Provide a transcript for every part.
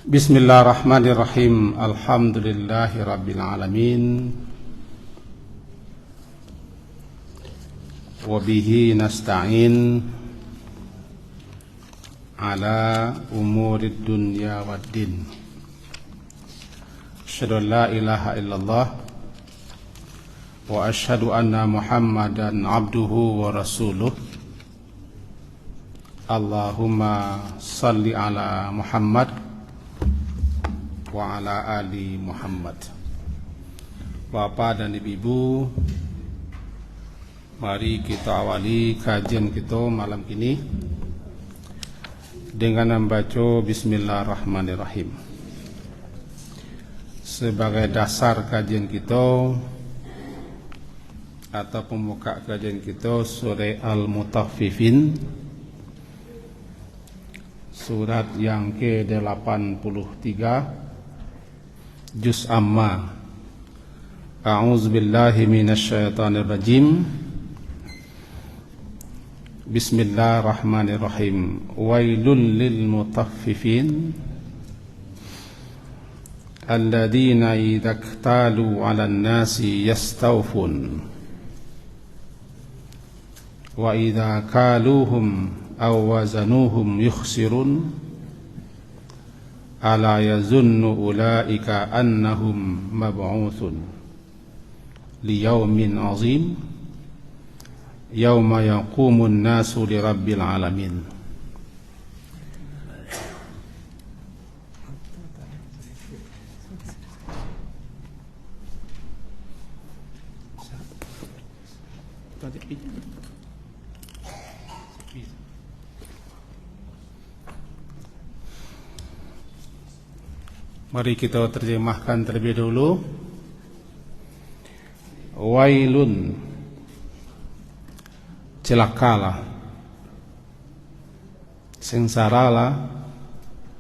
Bismillahirrahmanirrahim. Alhamdulillahi rabbil alamin. Wa bihi nasta'in ala umurid dunya waddin. Asyhadu an la ilaha illallah wa asyhadu anna Muhammadan abduhu wa rasuluh. Allahumma salli ala Muhammad wa ala ali Muhammad. Bapak dan Ibu, mari kita awali kajian kita malam ini dengan membaca Bismillahirrahmanirrahim. Sebagai dasar kajian kita atau pembuka kajian kita, surah Al-Mutaffifin, surat yang ke-83, Juz Amma. A'udzu billahi minasyaitonir rajim. Bismillahirrahmanirrahim. Wailul lil mutaffifin alladzina idza iktalu 'alan nasi yastawfun wa idza kaluhum aw wazanuhum yukhsirun. Ala yazunnu ulaika annahum mab'utsun liyaumin azim yauma yaqumun nasu lirabbil alamin. Mari kita terjemahkan terlebih dulu. Wailun, celakalah, sengsaralah,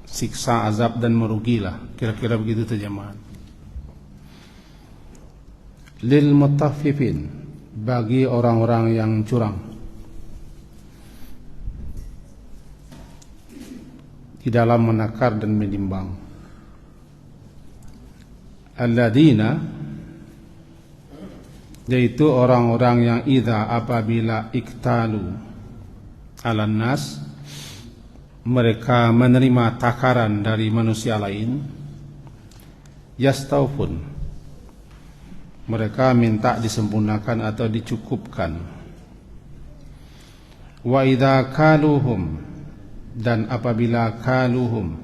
siksa, azab dan merugilah. Kira-kira begitu terjemahan. Lil mutaffifin, bagi orang-orang yang curang di dalam menakar dan menimbang. Alladzina, yaitu orang-orang yang idza, apabila iktalu alan nas, mereka menerima takaran dari manusia lain, yastaufun, mereka minta disempurnakan atau dicukupkan. Wa idza kaluhum, dan apabila kaluhum,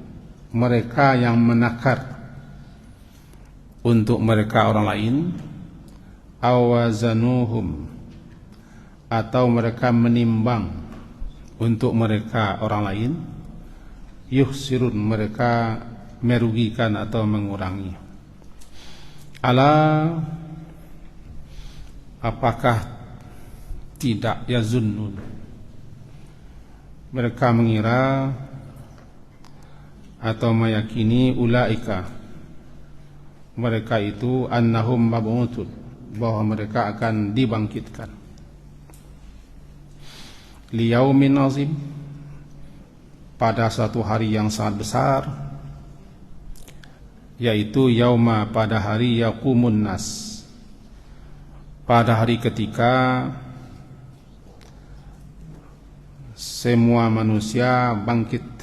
mereka yang menakar untuk mereka orang lain, awazanuhum, atau mereka menimbang untuk mereka orang lain, yukhsirun, mereka merugikan atau mengurangi. Ala, apakah tidak, yazunnun, mereka mengira atau meyakini, ulaika, mereka itu, annahum mab'utsun, bahwa mereka akan dibangkitkan, liyaumin azim, pada suatu hari yang sangat besar, yaitu yauma, pada hari yaqumun nas, pada hari ketika semua manusia bangkit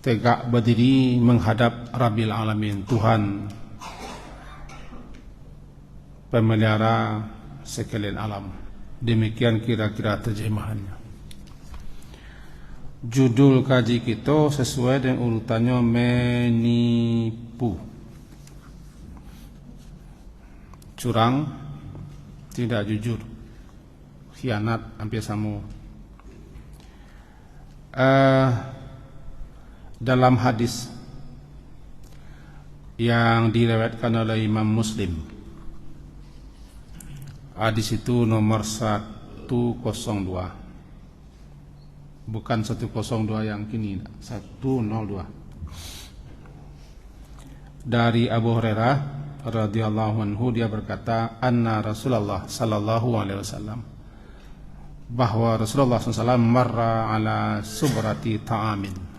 tegak berdiri menghadap Rabbil Alamin, Tuhan pemelihara sekalian alam. Demikian kira-kira terjemahannya. Judul kaji kita sesuai dengan urutannya, menipu, curang, tidak jujur, khianat, hampir sama. Dalam hadis yang diriwayatkan oleh Imam Muslim, hadis itu nomor 102, bukan 102 yang kini, 102, dari Abu Hurairah radhiyallahu anhu, dia berkata, anna Rasulullah sallallahu alaihi wasallam, bahwa Rasulullah SAW marra ala subrati ta'amin,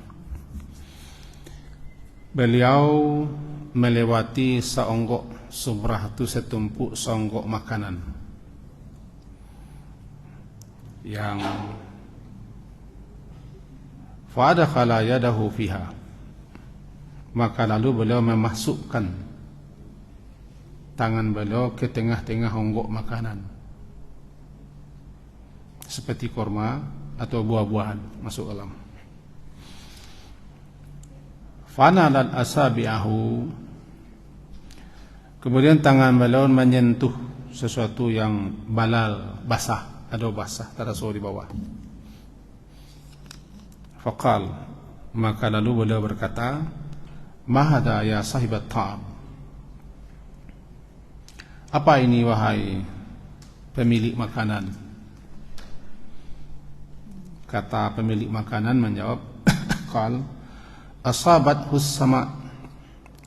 beliau melewati seonggok sumrah itu setumpuk seonggok makanan yang fa'adakhala yadahu fiha, maka lalu beliau memasukkan tangan beliau ke tengah-tengah onggok makanan seperti korma atau buah-buahan masuk dalam. Fanalat asabi'ahu, kemudian tangan beliau menyentuh sesuatu yang balal, basah, ada basah, terasa di bawah. Faqal, maka lalu beliau berkata, mahada ya sahibat ta'am, apa ini wahai pemilik makanan? Kata pemilik makanan menjawab, qal asabat hussama,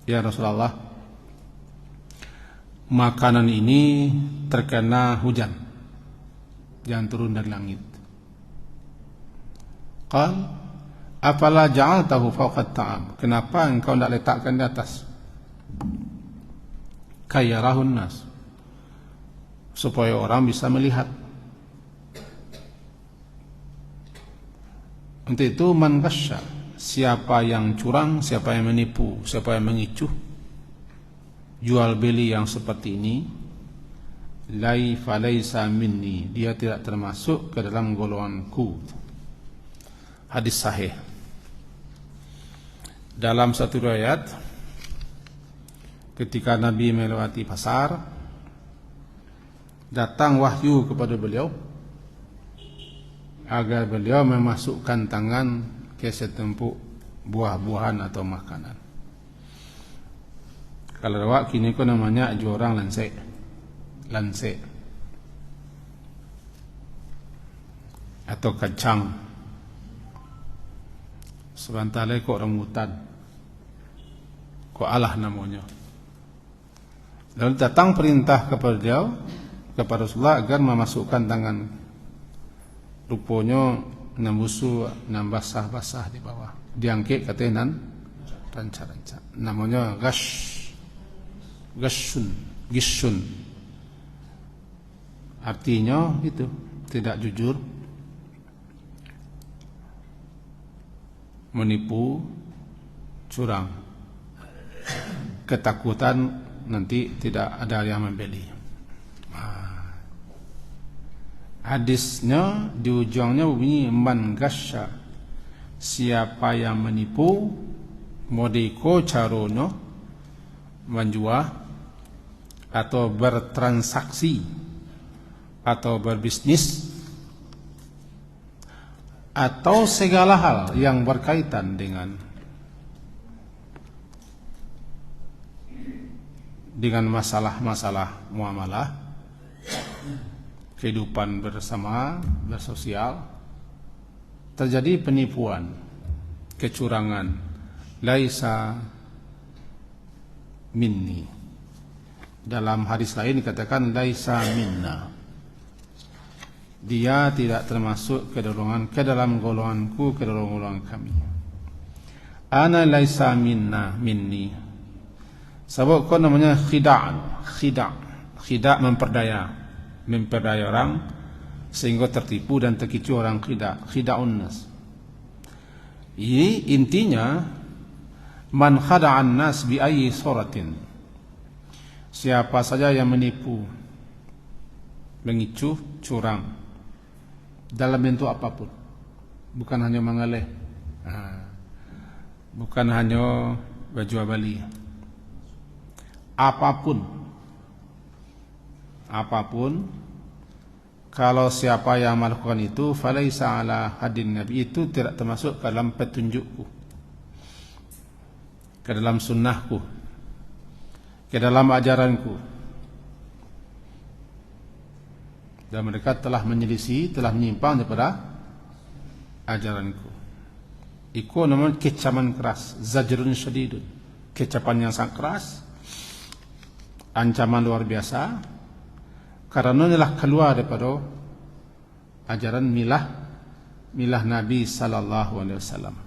ya Rasulullah, makanan ini terkena hujan yang turun dari langit. Qal afala ja'altahu fawqa ta'am, kenapa engkau tidak letakkan di atas, kayarahun nas, supaya orang bisa melihat. Untuk itu man ghasya, siapa yang curang, siapa yang menipu, siapa yang mengicuh, jual beli yang seperti ini, falaysa minni, dia tidak termasuk ke dalam golonganku. Hadis sahih. Dalam satu riwayat, ketika Nabi melewati pasar, datang wahyu kepada beliau agar beliau memasukkan tangan ke setumpuk buah-buahan atau makanan. Kalau lewat kini ko namanya jorang lansek, atau kacang, sebentar lagi kok rambutan, kok alah namanya. Lalu datang perintah kepada beliau, kepada Rasulullah agar memasukkan tangan. Rupanya nambusu basah di bawah. Diangkat katanya ranca-ranca. Namanya gishun. Artinya itu tidak jujur, menipu, curang, ketakutan nanti tidak ada yang membeli. Hadisnya di ujungnya bunyi man ghasya, siapa yang menipu, modiko carono menjual atau bertransaksi atau berbisnis atau segala hal yang berkaitan dengan masalah-masalah muamalah, kehidupan bersama, bersosial, terjadi penipuan, kecurangan, laisa minni. Dalam hadis lain dikatakan laisa minna, dia tidak termasuk ke dalam golonganku, ke dalam golongan kami. Ana laisa minni. Sebab kau namanya khidak memperdaya orang sehingga tertipu dan terkicu orang, khida'un nas. Ini intinya man khada'an nas bi ayyi suratin, siapa saja yang menipu, mengicu, curang dalam bentuk apapun, bukan hanya mengalih, bukan hanya berjual beli, apapun, kalau siapa yang melakukan itu, falaisa ala hadin nabi, itu tidak termasuk ke dalam petunjukku, ke dalam sunnahku, ke dalam ajaranku. Dan mereka telah menyelisih, telah menyimpang daripada ajaranku. Itu namanya kecaman keras, zajrun syadidun, kecapan yang sangat keras, ancaman luar biasa, karena inilah keluar daripada ajaran milah Nabi sallallahu alaihi wasallam.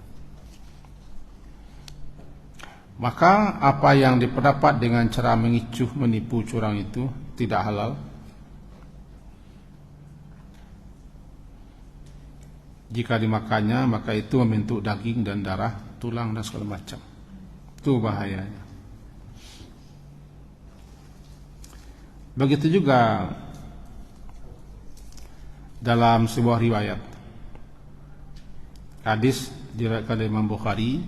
Maka apa yang diperdapat dengan cara mengicuh, menipu, curang itu tidak halal. Jika dimakannya, maka itu membentuk daging dan darah, tulang dan segala macam. Itu bahayanya. Begitu juga dalam sebuah riwayat. Hadis diriwayatkan oleh Imam Bukhari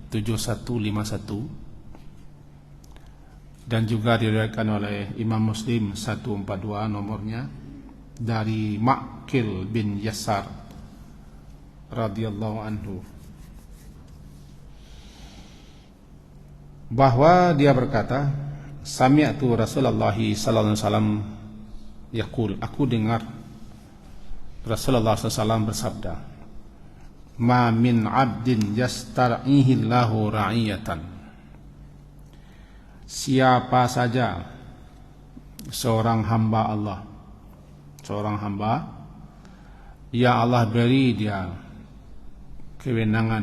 7151 dan juga diriwayatkan oleh Imam Muslim 142 nomornya dari Ma'qil bin Yasar radhiyallahu anhu, bahwa dia berkata, sami'tu Rasulullah sallallahu alaihi wasallam yaqul, aku dengar Rasulullah SAW bersabda, ma min abdin yastar'ihi Allahu ra'iyatan, siapa saja seorang hamba Allah, seorang hamba yang Allah beri dia kewenangan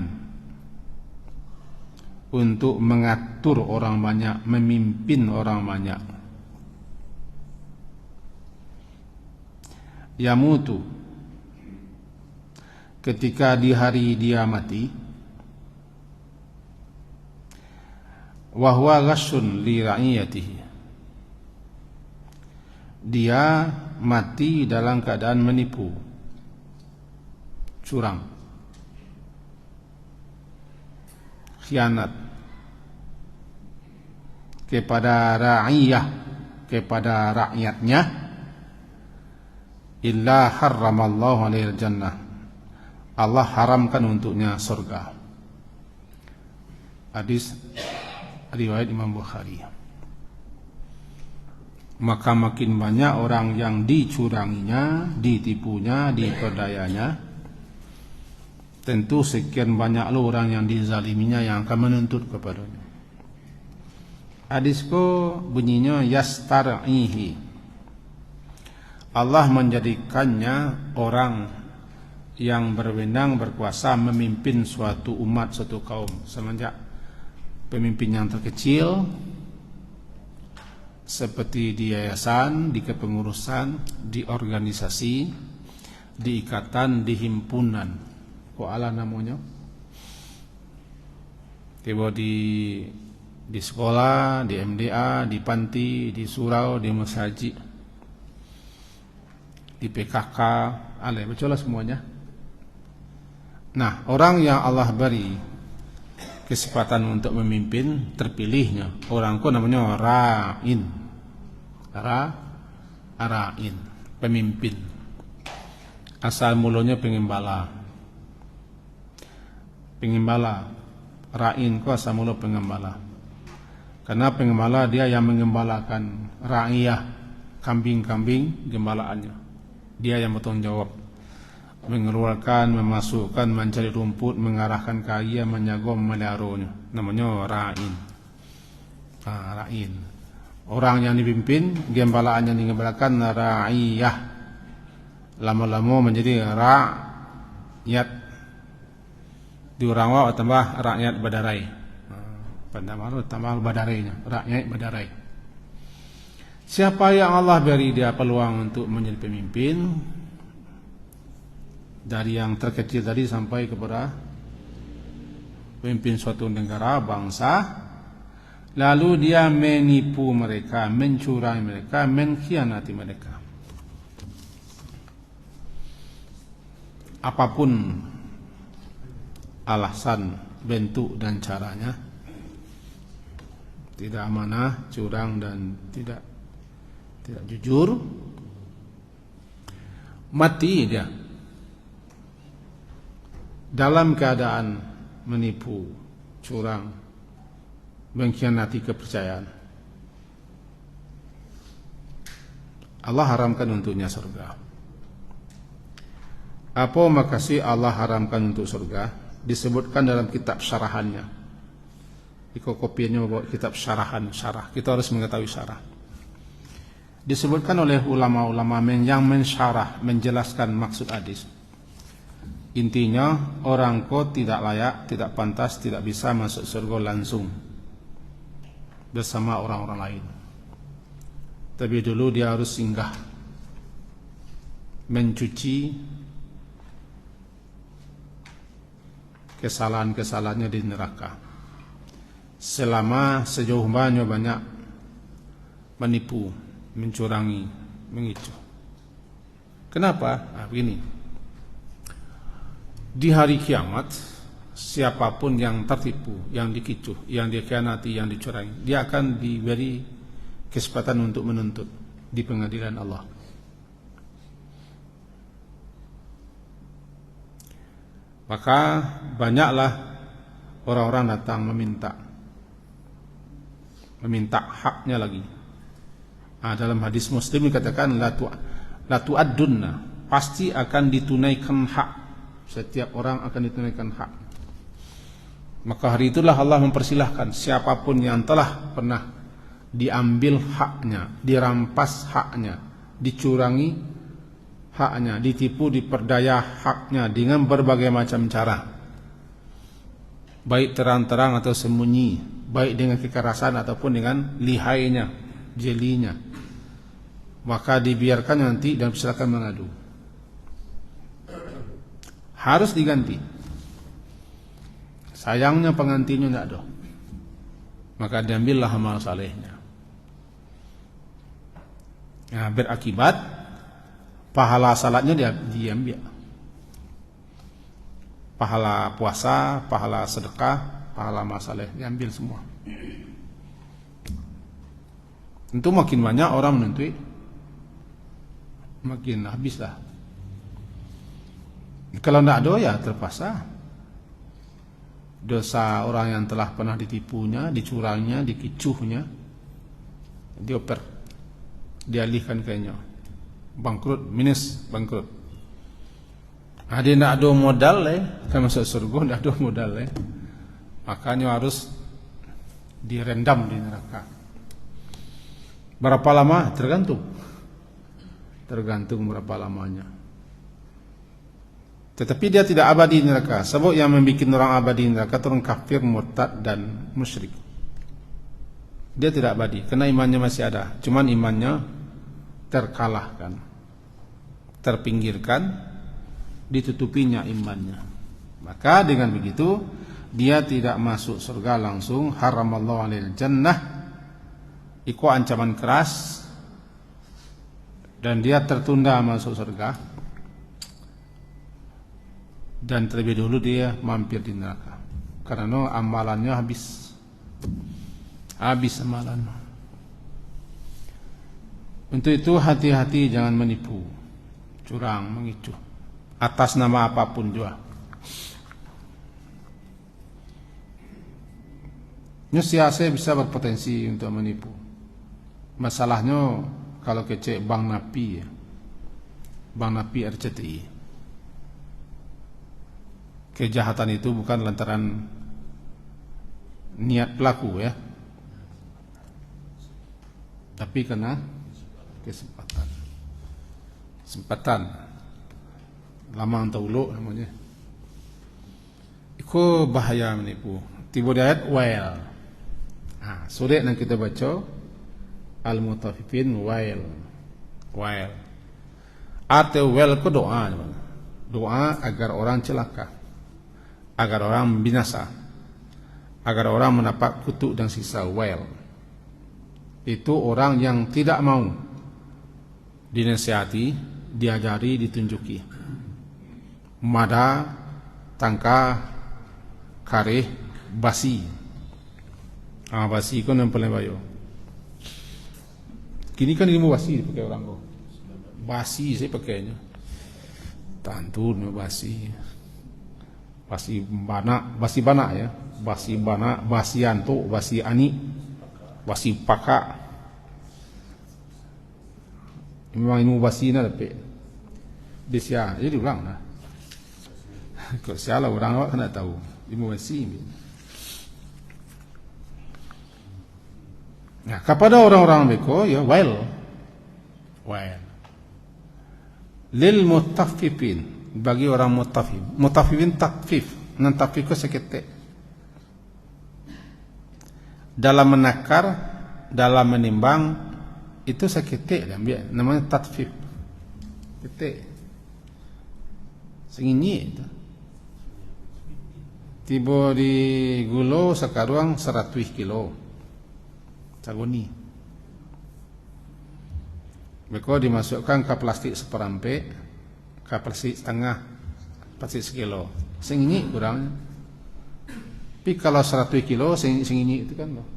untuk mengatur orang banyak, memimpin orang banyak, yamutu, ketika di hari dia mati, wa huwa ghashun li ra'iyatihi, dia mati dalam keadaan menipu, curang, khianat kepada ra'iyah, kepada rakyatnya, illa harramallahu alaihi jannah, Allah haramkan untuknya surga. Hadis riwayat Imam Bukhari. Maka makin banyak orang yang dicuranginya, ditipunya, diperdayanya, tentu sekian banyak orang yang dizaliminya yang akan menuntut kepadanya. Hadisku bunyinya yastar'ihi, Allah menjadikannya orang yang berwenang, berkuasa memimpin suatu umat, suatu kaum, semenjak pemimpin yang terkecil seperti di yayasan, di kepengurusan, di organisasi, di ikatan, di himpunan, kok ala namanya, tiba di sekolah, di MDA, di panti, di surau, di masjid, di PKK, ala betul lah semuanya. Nah, orang yang Allah beri kesempatan untuk memimpin, terpilihnya orang itu namanya ra'in. Ra'in, pemimpin. Asal mulanya pengembala. Ra'in itu asal mula pengembala. Karena pengembala dia yang mengembalakan ra'iyah, kambing-kambing gembalaannya. Dia yang bertanggung jawab mengeluarkan, memasukkan, mencari rumput, mengarahkan kaya, menjaga, memeliharanya. Namanya ra'in. Ra'in. Orang yang dipimpin, gembalaannya digembalakan ra'iyah. Lama-lama menjadi rakyat. Diurang wa tambah rakyat badarai. Tambah badarainya, rakyat badarai. Siapa yang Allah beri dia peluang untuk menjadi pemimpin, dari yang terkecil tadi sampai kepada pemimpin suatu negara, bangsa, lalu dia menipu mereka, mencurangi mereka, mengkhianati mereka. Apapun alasan, bentuk dan caranya, tidak amanah, curang dan tidak jujur, mati dia dalam keadaan menipu, curang, mengkhianati kepercayaan. Allah haramkan untuknya surga. Apa makasih Allah haramkan untuk surga? Disebutkan dalam kitab syarahannya. Kopiannya buat kitab syarah. Kita harus mengetahui syarah. Disebutkan oleh ulama-ulama yang mensyarah, menjelaskan maksud hadis. Intinya orang kau tidak layak, tidak pantas, tidak bisa masuk surga langsung. bersama orang-orang lain. Tapi dulu dia harus singgah mencuci kesalahan-kesalahannya di neraka. Selama sejauh mana banyak menipu, mencurangi, mengicu. Kenapa? Nah, begini. Di hari kiamat, siapapun yang tertipu, yang dikicu, yang dikhianati, yang dicurangi, dia akan diberi kesempatan untuk menuntut di pengadilan Allah. Maka banyaklah orang-orang datang meminta haknya lagi. Dalam hadis Muslim dikatakan la tu'addunna, pasti akan ditunaikan hak. Setiap orang akan ditunaikan hak. Maka hari itulah Allah mempersilahkan siapapun yang telah pernah diambil haknya, dirampas haknya, dicurangi haknya, ditipu, diperdaya haknya dengan berbagai macam cara, baik terang-terang atau sembunyi, baik dengan kekerasan ataupun dengan lihainya, jelinya, maka dibiarkan nanti dan silakan mengadu. Harus diganti. Sayangnya pengantinnya tidak ada, maka diambillah amal salehnya. Nah, berakibat pahala salatnya dia diambil, pahala puasa, pahala sedekah, pahala amal saleh diambil semua. Tentu makin banyak orang menuntut, makin habislah. Kalau tidak ada ya terpaksa. Dosa orang yang telah pernah ditipunya, dicurangnya, dikicuhnya, dioper, dialihkan kayaknya, bangkrut, minus bangkrut. Dia tidak ada modal kan masuk surga, tidak ada modal makanya harus direndam di neraka. Berapa lama? Tergantung berapa lamanya. Tetapi dia tidak abadi di neraka. Sebab yang membuat orang abadi di neraka itu orang kafir, murtad dan musyrik. Dia tidak abadi karena imannya masih ada. Cuman imannya terkalahkan, terpinggirkan, ditutupinya imannya. Maka dengan begitu dia tidak masuk surga langsung. Haramallahu alaihi jannah. Itu ancaman keras. Dan dia tertunda masuk surga. Dan terlebih dahulu dia mampir di neraka karena amalannya habis amalan. Untuk itu hati-hati, jangan menipu, curang, mengicu atas nama apapun juga. Nyusiase bisa berpotensi untuk menipu. Masalahnya kalau kecek Bank Napi RCTI, kejahatan itu bukan lantaran niat pelaku tapi karena kesempatan lama untuk uluk namanya. Itu bahaya menipu. Tiba di ayat wail. Surat yang kita baca al-mutaffifin wail. Arti wail itu doa agar orang celaka, agar orang binasa, agar orang mendapat kutuk dan siksa. Wail itu orang yang tidak mau dinasihati, diajari, ditunjuki. Mada, tangka, kareh, basi. Basi itu yang paling bayo. Kini kan ilmu basi dipakai orang kok. Basi saya pakainya. Tantun basi. Basi bana ya, basi bana, basi anto, basi ani, basi paka. Memang ilmu basi na tapi dia jadi ulang lah. Kalau siapa orang awak kena tahu ilmu basi. Nah, kepada orang-orang mereka ya wail lil mutaffifin, bagi orang mutaffifin takfif, nan takfif ko sekete. dalam menakar, dalam menimbang itu seketik lah, namanya tatfif. Ketik. Sengini itu. Tiba di gulo sekarang 100 kilo. Sagoni. Mereka dimasukkan ke plastik seperempek, ke plastik setengah, plastik sekilo. Sengini kurang. Tapi kalau 100 kilo sengini itu kan loh.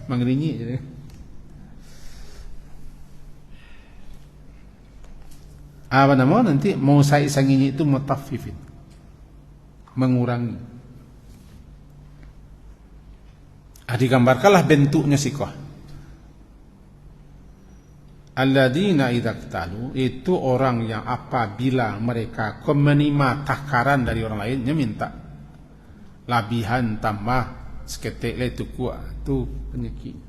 Mengerinyi jadi. Apa namanya nanti mau saya sengini itu mutaffifin, mengurangi. Digambarkanlah bentuknya sikoh. Alladzina idza qtalu, itu orang yang apabila mereka menerima takaran dari orang lainnya minta labihan tambah seketik le tu kuat tu penyakit.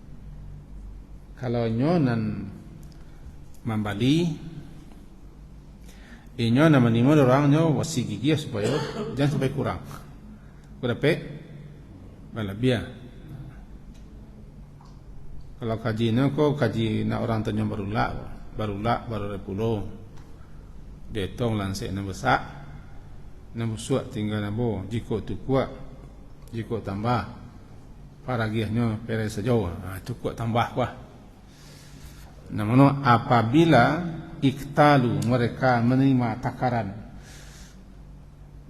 Kalau nyonan membali inyo nama nimo orang nyo wasi gigi supaya jangan sampai kurang. Kudape balabia. Kalau kaji ko kaji na orang tanya baru repulo. Detong lansek na besak. Na musuak tinggal na bo jiko tu kuat. Jiko tambah. Paragiahnya peres sejauh. Tu kuat tambah kuah. Namun apabila iktalu mereka menerima takaran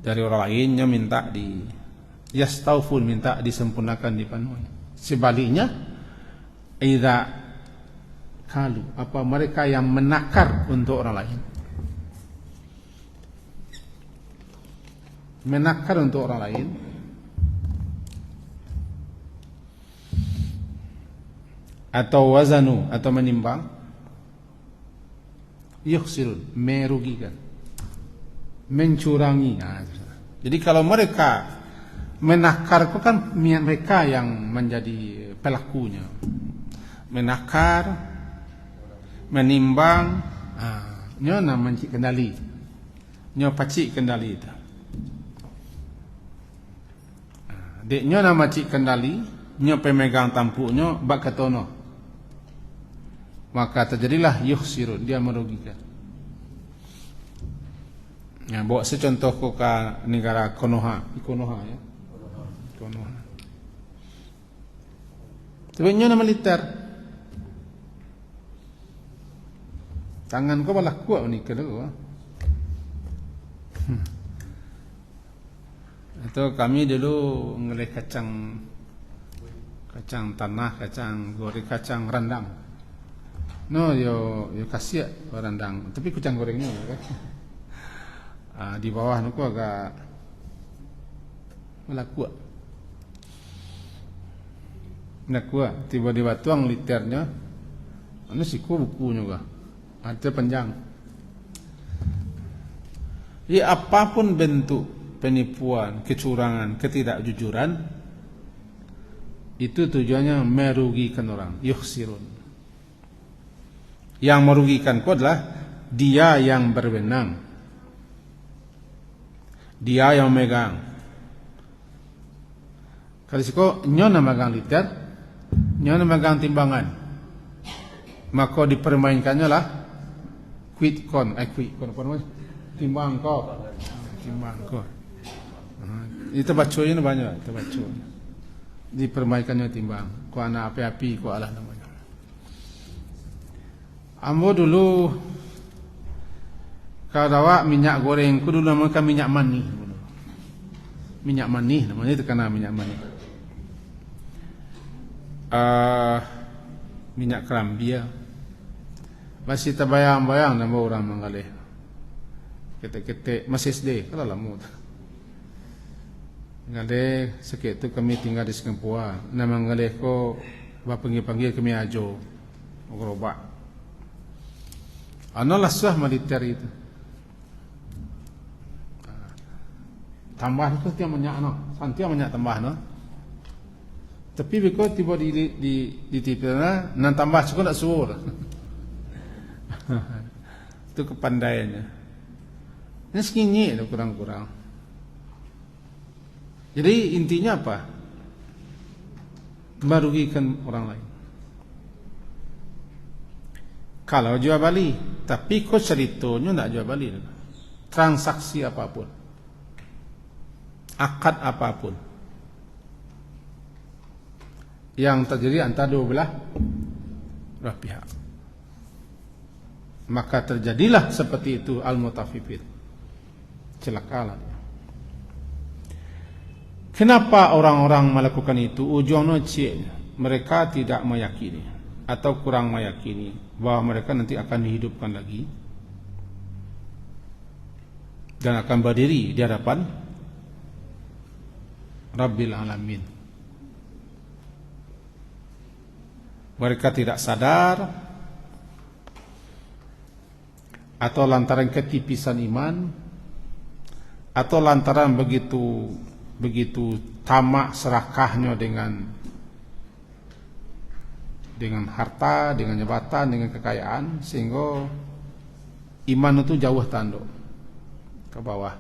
dari orang lainnya minta yastaufun minta disempurnakan dipenuhi. Sebaliknya idza kalu apa mereka yang menakar untuk orang lain. Menakar untuk orang lain. Atau wazanu atau menimbang, yukhsirun merugikan, mencurangi. Jadi kalau mereka menakar itu kan mereka yang menjadi pelakunya. Menakar, menimbang, nyo na mencik kendali, nyo pacik kendali itu. Dek nyo na macik kendali, nyo pemegang tampuknya bak ketono. Maka terjadilah yukhsirun, dia merugikan. Ya, bawa secontoh ke negara Konoha ya. Konoha. Tapi nyo na militer. Tangan kau malah kuat ni kedua. Atau kami dulu ngelih kacang tanah, kacang goreng, kacang rendang. No, yo kasih rendang, tapi kacang gorengnya kan. Di bawah nuku agak malah kuat. Nak kuat, tiba di batuang liternya, anu siku bukunya juga. Ada panjang. Ya apapun bentuk penipuan, kecurangan, ketidakjujuran, itu tujuannya merugikan orang, yukhsirun. Yang merugikan itu adalah dia yang berwenang, dia yang memegang. Kalau siko nyon memegang liter, nyon memegang timbangan, maka dipermainkannya lah quid con apa namanya? Timbang kau. Itu baconya banyak, itu baco. Dipermainkannya timbang. Kau anak api-api, kau alah namanya. Ambo dulu kalau dawa minyak goreng, ku dulu namanya minyak mani. Minyak mani namanya itu karena minyak mani. Minyak kerambia. Masih terbayang-bayang nama orang mengalih. Ketik-ketik masih SD kalau lama. Ngalih sikit tu kami tinggal di Singapura. Nama ngalih ko bapanggil-panggil kami ajo. Gerobak. Analah sah militer itu. Tambah itu tiap banyak santia banyak tambah Tapi bila tiba di tipena nan tambah cukup tak suur. Itu kepandaiannya. Ini segini kurang-kurang. Jadi intinya apa? merugikan orang lain. Kalau jual beli, tapi kok ceritanya tidak jual beli, transaksi apapun, akad apapun yang terjadi antara dua belah pihak, maka terjadilah seperti itu al-mutafifin, celakalah dia. Kenapa orang-orang melakukan itu? Ujungnya mereka tidak meyakini atau kurang meyakini bahwa mereka nanti akan dihidupkan lagi dan akan berdiri di hadapan Rabbil Alamin. Mereka tidak sadar atau lantaran ketipisan iman atau lantaran begitu tamak serakahnya dengan harta, dengan jabatan, dengan kekayaan, sehingga iman itu jauh tanduk ke bawah.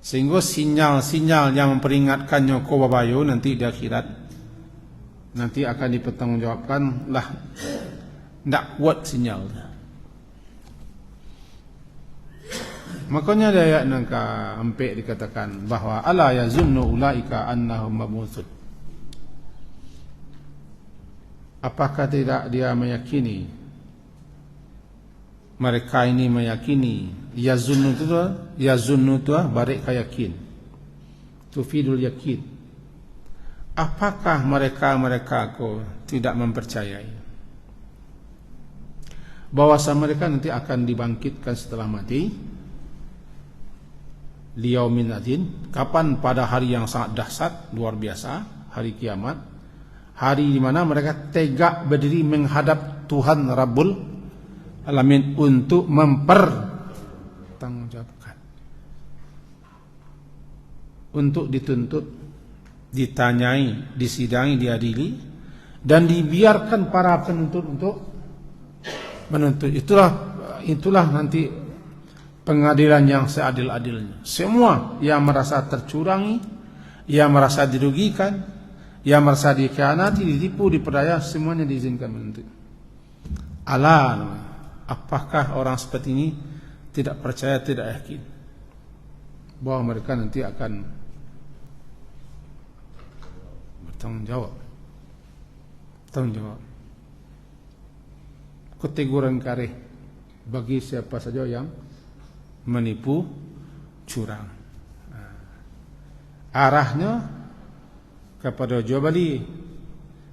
Sehingga sinyal-sinyal yang memperingatkannya ko babayo nanti di akhirat nanti akan dipertanggungjawabkan lah, tidak kuat sinyal. Makanya ayat nangka empek dikatakan bahwa ala yazunnu ulaika annahum mab'utsun. Apakah tidak dia meyakini, mereka ini meyakini, yazunnu itu barik yakin, tufidul yakin. Apakah mereka kok tidak mempercayai bahwasanya mereka nanti akan dibangkitkan setelah mati liyaumin adzin? Kapan? Pada hari yang sangat dahsyat, luar biasa, hari kiamat, hari di mana mereka tegak berdiri menghadap Tuhan Rabbul Alamin untuk mempertanggungjawabkan, untuk dituntut, ditanyai, disidangi, diadili, dan dibiarkan para penuntut untuk menuntut. Itulah nanti pengadilan yang seadil-adilnya. Semua yang merasa tercurangi, yang merasa dirugikan, yang merasa dikhianati, ditipu, diperdaya, semuanya diizinkan menuntut. Ala, apakah orang seperti ini tidak percaya, tidak yakin bahwa mereka nanti akan bertanggung jawab? Keteguran kareh bagi siapa saja yang menipu, curang. Arahnya kepada jual beli,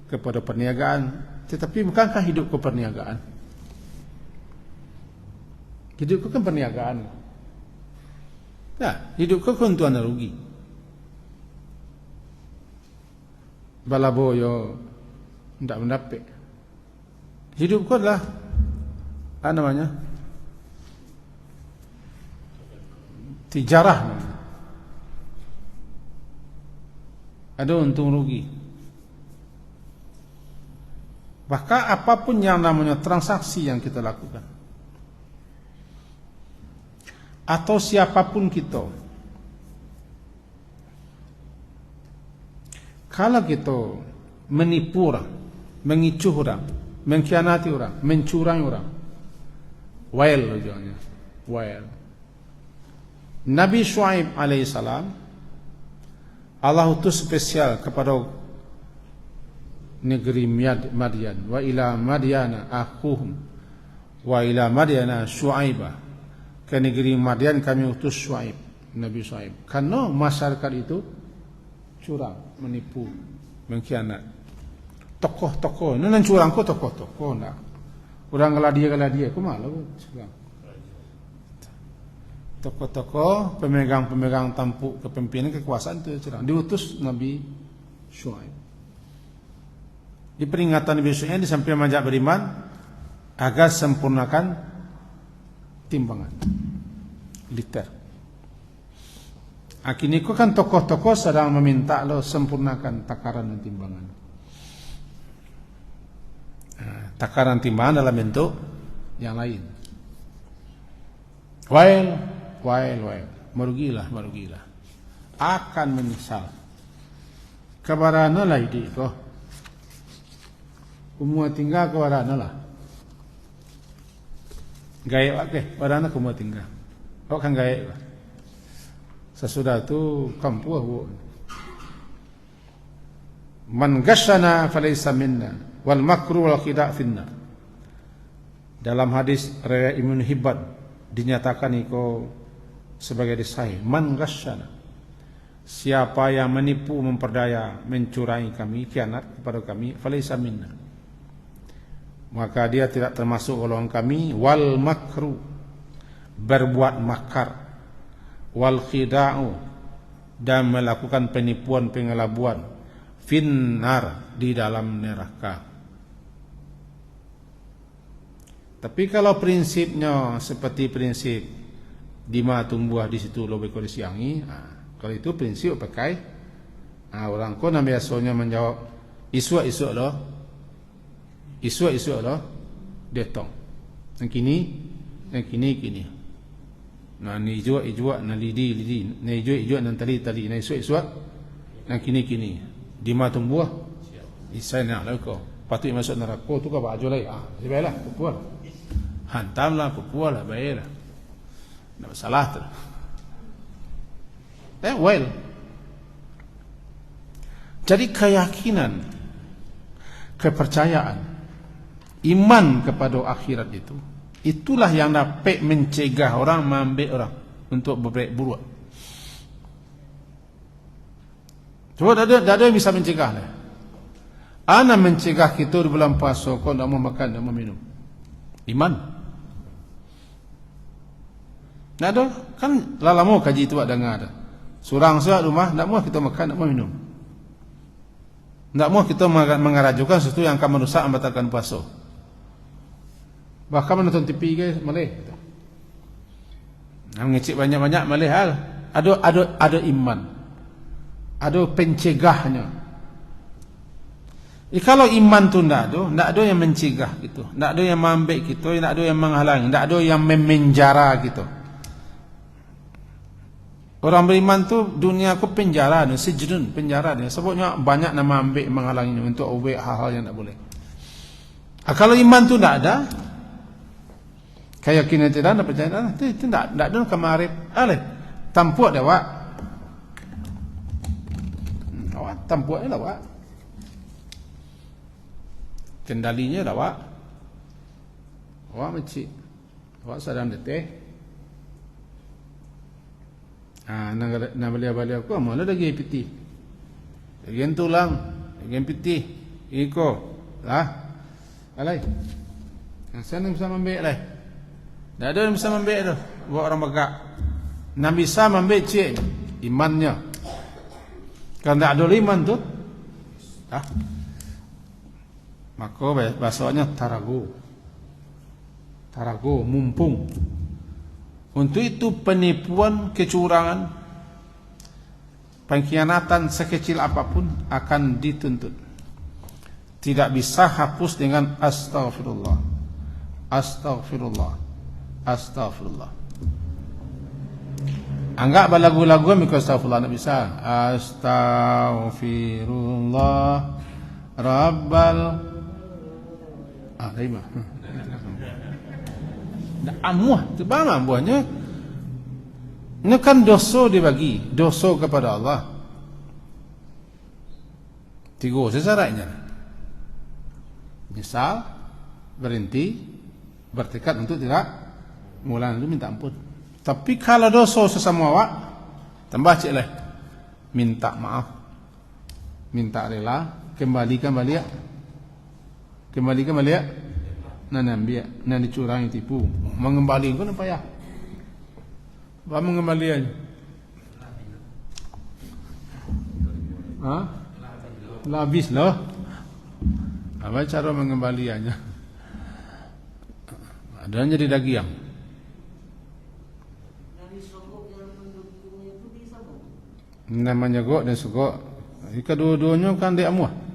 kepada perniagaan. Tetapi bukankah hidup ke perniagaan? Hidup ke kan perniagaan. Nah, hidup ke keuntungan dan rugi. Balaboyo tidak mendapat. Hidup ke adalah apa namanya? Tijarah. Ada untung rugi. Bahkan apapun yang namanya transaksi yang kita lakukan, atau siapapun kita, kalau kita menipu orang, mengicuh orang, mengkhianati orang, mencurangi orang, Nabi Syuaib alaihissalam, Allah utus spesial kepada negeri Madian. Wa ila Madiana akhuhum wa ila Madiana Syuaibah. Ke negeri Madian kami utus Syuaib, Nabi Syuaib. Karena masyarakat itu curang, menipu, mengkhianat. Tokoh-tokoh, ini nan curang kok tokoh-tokoh nak. Orang geladia kok malah curang. Tokoh-tokoh, pemegang tampuk kepemimpinan, kekuasaan itu curang. Diutus Nabi Syuaib. Di peringatan Nabi Syuaib disampaikan majak beriman agar sempurnakan timbangan liter. Akhirnya kan tokoh-tokoh sedang meminta lo sempurnakan takaran dan timbangan. Takaran timbangan dalam bentuk yang lain. Merugilah. Akan menyesal. kabarana lah idi ko. Kumua tinggal kabarana lah. Gaya ke, barana kumua tinggal. Kau kan gaya. Sesudah tu kampuh bu. Man ghasyana falaysa minna wal makru wal khida' finna. Dalam hadis riwayat Ibnu Hibban dinyatakan iko sebagai disahih, man ghasyana, siapa yang menipu, memperdaya, mencurangi kami, khianat kepada kami, falaysa minna, maka dia tidak termasuk golongan kami. Wal makru, berbuat makar, wal khida'u, dan melakukan penipuan, pengelabuan, finnar, di dalam neraka. Tapi kalau prinsipnya seperti prinsip Dima tumbuh di situ lebih kau disiangi, kalau itu prinsip pakai orang kau nak biasanya menjawab isu-isu loh, isu-isu loh, detong. Yang kini. Nah ni ijua, nah lidi, nah ijua, nah tali, nah isu, nah kini. Dima tumbuh, isai nak lah kau. Patut masuk neraka tu kau baju lagi. Baiklah, pupual. Hantamlah, pupual lah, baiklah. Tak masalah tu. Well. Jadi keyakinan, kepercayaan, iman kepada akhirat itu, itulah yang dapat mencegah orang mengambil orang untuk berbuat buruk. Coba tak ada yang bisa mencegah lah. Ana mencegah kita di bulan puasa kau tak mau makan, tak mau minum. Iman. Tak ada, kan lama kaji itu ada dengar ada. Surang suat rumah, tak mau kita makan, tak mau minum. Tak mau kita mengarajukan sesuatu yang akan merusak, membatalkan puasa. Bahkan menonton TV guys, malih. Mengecik banyak-banyak malih hal. Ada iman. Ada pencegahnya. Kalau iman tu tak ada yang mencegah gitu, tak ada yang mengambil kita, tak ada yang menghalangi, tak ada yang memenjara gitu. Orang beriman tu dunia aku penjara ni, sejidun penjara ni. Sebabnya banyak nama ambil menghalangi untuk ubah hal-hal yang tak boleh. Kalau iman tu tak ada, keyakinan tidak ada, percayaan itu tak ada kemarif. Tampuak dah wak. Awak tampuak ni lah wak. Kendalinya dah wak. Awak macik. Awak sedang deteh. Nak balik aku mana lagi piti. Lagi tulang, lagi piti. Iko. Alai. Sana bisa membek lah. Tak ada yang bisa membek tu. Buat orang begak. Nak bisa membek cik imannya. Kalau tak ada iman tu, maka bahasanya tarago, mumpung. Untuk itu penipuan, kecurangan, pengkhianatan sekecil apapun akan dituntut. Tidak bisa hapus dengan astaghfirullah. Anggap lagu-lagu mikro astaghfirullah tak bisa. Astaghfirullah Rabbal Daimah. Amuah, terbang buahnya. Ini kan dosa dibagi, dosa kepada Allah. 3 syaratnya. Misal berhenti, bertekad untuk tidak mengulang itu, minta ampun. Tapi kalau dosa sesama awak, tambah cik lah, minta maaf, minta rela, kembalikan balik. Nak ambil, nak dicurangi, tipu, mengembalikan kau nak payah. Apa mengembaliannya? Habis lah. Apa cara mengembaliannya? Ada yang jadi dagiang. Namanya gok dan sugok. Kedua-duanya kan dia amuah.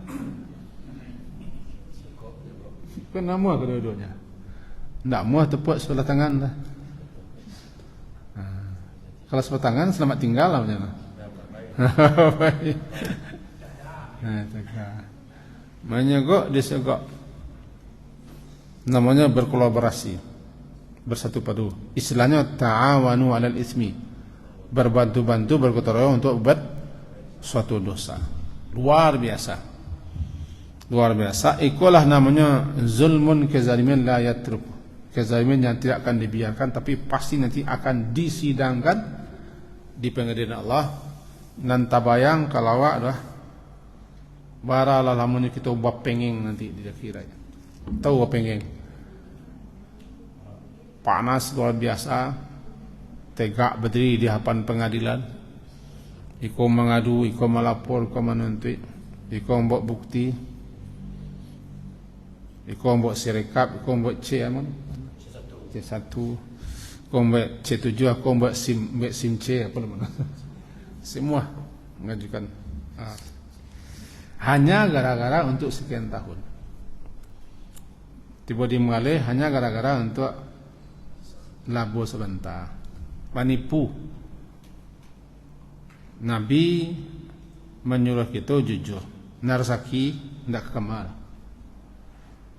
Kan amuah kedua-duanya. Tak muah tepuk sebelah tangan dah. Kalau sebelah tangan selamat tinggal lah macam mana. Tegak. Menyogok disogok. Namanya berkolaborasi, bersatu padu. Istilahnya ta'awanu 'alal ismi. Berbantu-bantu, bergotong royong untuk buat suatu dosa. Luar biasa. Luar biasa. Itulah namanya zulmun kezalimin la yatruk. Kezalimin yang tidak akan dibiarkan, tapi pasti nanti akan disidangkan di pengadilan Allah. Dan tabayang kalau adalah baralah lamun kita ubah pengeng nanti di akhirat. Tahu apa pengeng? Panas luar biasa, tegak berdiri di hadapan pengadilan. Iko mengadu, iko melapor, iko menuntut, iko membuat bukti, iko membuat sirekap, iko membuat C1, iko membuat C7, iko membuat SIM C, apa namanya? Semua mengajukan. Hanya gara-gara untuk sekian tahun. Tiba di mengalih hanya gara-gara untuk labo sebentar, menipu. Nabi menyuruh kita jujur, narsaki tidak kemal.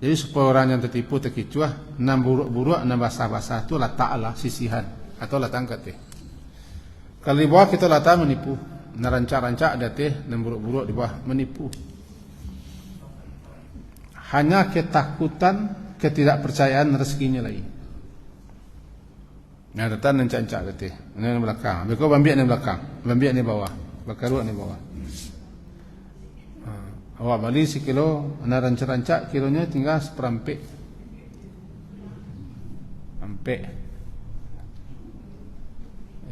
Jadi supaya orang yang tertipu terkecoh, nam buruk-buruk, nam basah-basah itu letaklah sisihan atau letak angkat. Kalau di bawah kita letak menipu, narancak-rancak ada teh, nam buruk-buruk di bawah menipu. Hanya ketakutan, ketidakpercayaan rezekinya lagi. Nah, datang nancak-nancak kata, ini belakang. Beko bambiak ni belakang, bambiak ni bawah, bakaruk ni bawah. Awak balik sekilo, ana rancak-rancak kilonya tinggal seperampik. Ampek.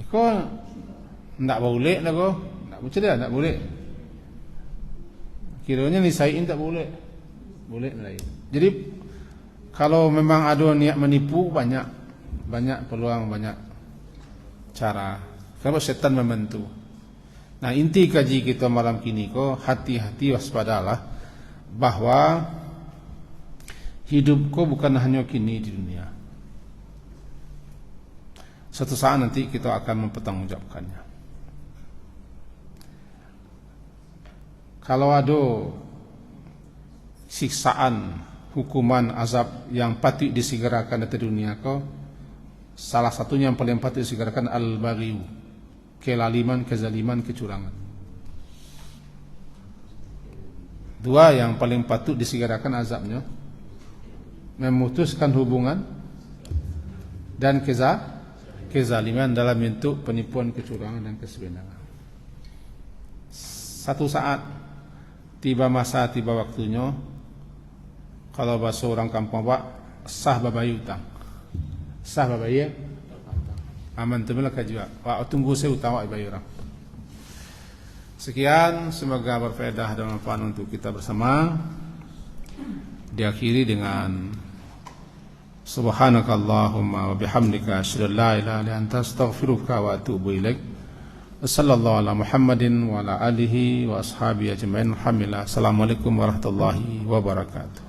Iko ndak boleh lah ko, ndak berceria, ndak boleh. Kilonya nisaiin tak boleh. Boleh lain. Jadi kalau memang ada niat menipu banyak peluang, banyak cara. Kalau setan membantu. Nah, inti kaji kita malam kini ko hati-hati, waspadalah bahwa hidupku bukan hanya kini di dunia. Suatu saat nanti kita akan mempertanggungjawabkannya. Kalau ada siksaan, hukuman, azab yang patut disegerakan di dunia ko, salah satunya yang paling patut disegerakan al-baghiyu, kelaliman, kezaliman, kecurangan. Dua yang paling patut disegerakan azabnya, memutuskan hubungan dan kezaliman dalam bentuk penipuan, kecurangan dan kesewenangan. Satu saat tiba masa, tiba waktunya, kalau bahasa orang kampung Pak, sah babayu utang. Sah babayu aman tu melaka juga. Pak tunggu saya utang wak bayu orang. Sekian, semoga berfaedah dan manfaat untuk kita bersama. Diakhiri dengan subhanakallahumma wa bihamdika asyhadu an la ilaha illa anta astaghfiruka wa atubu ilaik. Sallallahu ala Muhammadin wa ala alihi wa ashabihi ajma'in. Alhamdulillah. Assalamualaikum warahmatullahi wabarakatuh.